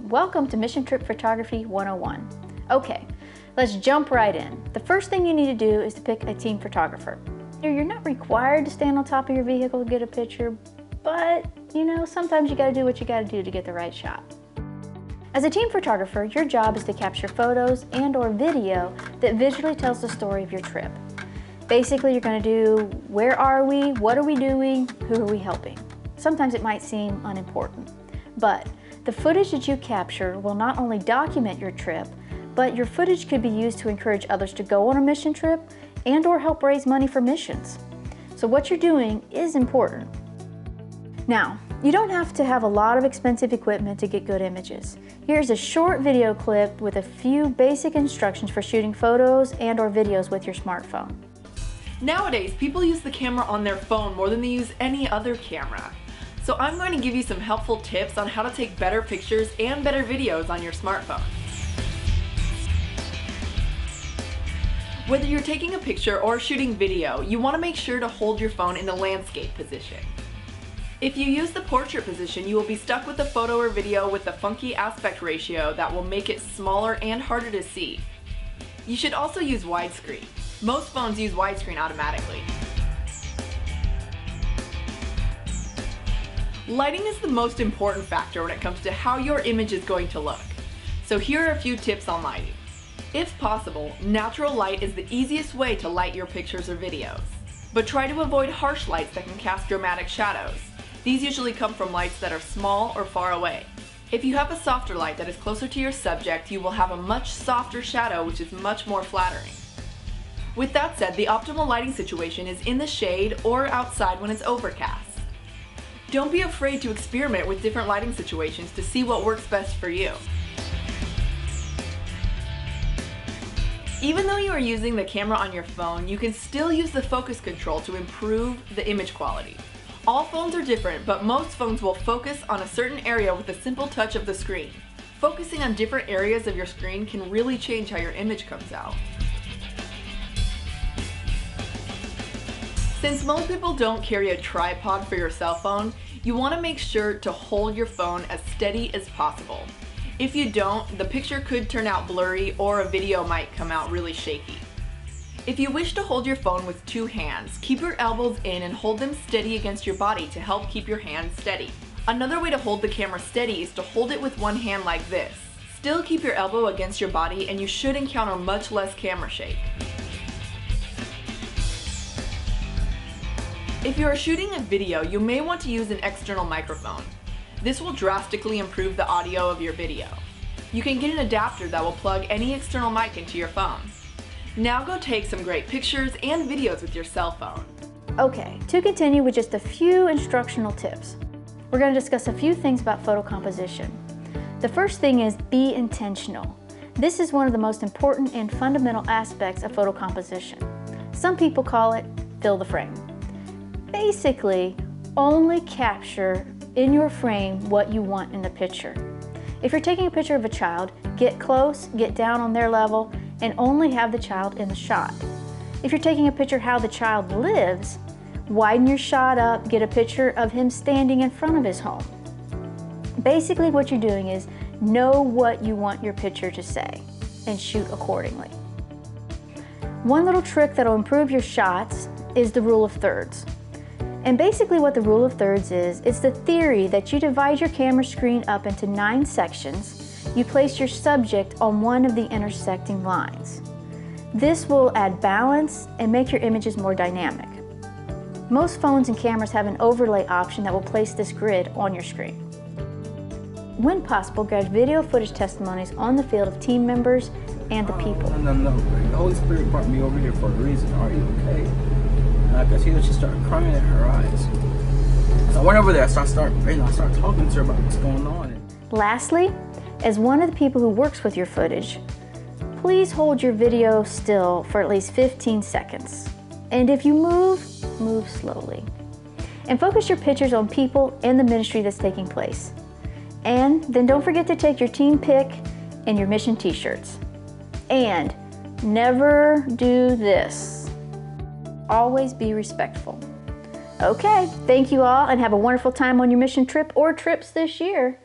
Welcome to Mission Trip Photography 101. Okay, let's jump right in. The first thing you need to do is to pick a team photographer. You're not required to stand on top of your vehicle to get a picture, but sometimes you gotta do what you gotta do to get the right shot. As a team photographer, your job is to capture photos and/or video that visually tells the story of your trip. Basically, you're gonna do where are we, what are we doing, who are we helping. Sometimes it might seem unimportant, but the footage that you capture will not only document your trip, but your footage could be used to encourage others to go on a mission trip and/or help raise money for missions. So what you're doing is important. Now, you don't have to have a lot of expensive equipment to get good images. Here's a short video clip with a few basic instructions for shooting photos and/or videos with your smartphone. Nowadays, people use the camera on their phone more than they use any other camera. So I'm going to give you some helpful tips on how to take better pictures and better videos on your smartphone. Whether you're taking a picture or shooting video, you want to make sure to hold your phone in the landscape position. If you use the portrait position, you will be stuck with a photo or video with a funky aspect ratio that will make it smaller and harder to see. You should also use widescreen. Most phones use widescreen automatically. Lighting is the most important factor when it comes to how your image is going to look. So here are a few tips on lighting. If possible, natural light is the easiest way to light your pictures or videos. But try to avoid harsh lights that can cast dramatic shadows. These usually come from lights that are small or far away. If you have a softer light that is closer to your subject, you will have a much softer shadow, which is much more flattering. With that said, the optimal lighting situation is in the shade or outside when it's overcast. Don't be afraid to experiment with different lighting situations to see what works best for you. Even though you are using the camera on your phone, you can still use the focus control to improve the image quality. All phones are different, but most phones will focus on a certain area with a simple touch of the screen. Focusing on different areas of your screen can really change how your image comes out. Since most people don't carry a tripod for your cell phone, you want to make sure to hold your phone as steady as possible. If you don't, the picture could turn out blurry or a video might come out really shaky. If you wish to hold your phone with two hands, keep your elbows in and hold them steady against your body to help keep your hands steady. Another way to hold the camera steady is to hold it with one hand like this. Still keep your elbow against your body and you should encounter much less camera shake. If you are shooting a video, you may want to use an external microphone. This will drastically improve the audio of your video. You can get an adapter that will plug any external mic into your phone. Now go take some great pictures and videos with your cell phone. Okay, to continue with just a few instructional tips, we're going to discuss a few things about photo composition. The first thing is be intentional. This is one of the most important and fundamental aspects of photo composition. Some people call it fill the frame. Basically, only capture in your frame what you want in the picture. If you're taking a picture of a child, get close, get down on their level, and only have the child in the shot. If you're taking a picture of how the child lives, widen your shot up, get a picture of him standing in front of his home. Basically what you're doing is know what you want your picture to say and shoot accordingly. One little trick that'll improve your shots is the rule of thirds. And basically what the rule of thirds is, it's the theory that you divide your camera screen up into 9 sections. You place your subject on one of the intersecting lines. This will add balance and make your images more dynamic. Most phones and cameras have an overlay option that will place this grid on your screen. When possible, grab video footage testimonies on the field of team members and the people. No. The Holy Spirit brought me over here for a reason. Are you okay? And I could see that she started crying in her eyes. So I went over there. I started talking to her about what's going on. Lastly, as one of the people who works with your footage, please hold your video still for at least 15 seconds. And if you move slowly. And focus your pictures on people and the ministry that's taking place. And then don't forget to take your team pic and your mission t-shirts. And never do this. Always be respectful. Okay, thank you all and have a wonderful time on your mission trip or trips this year.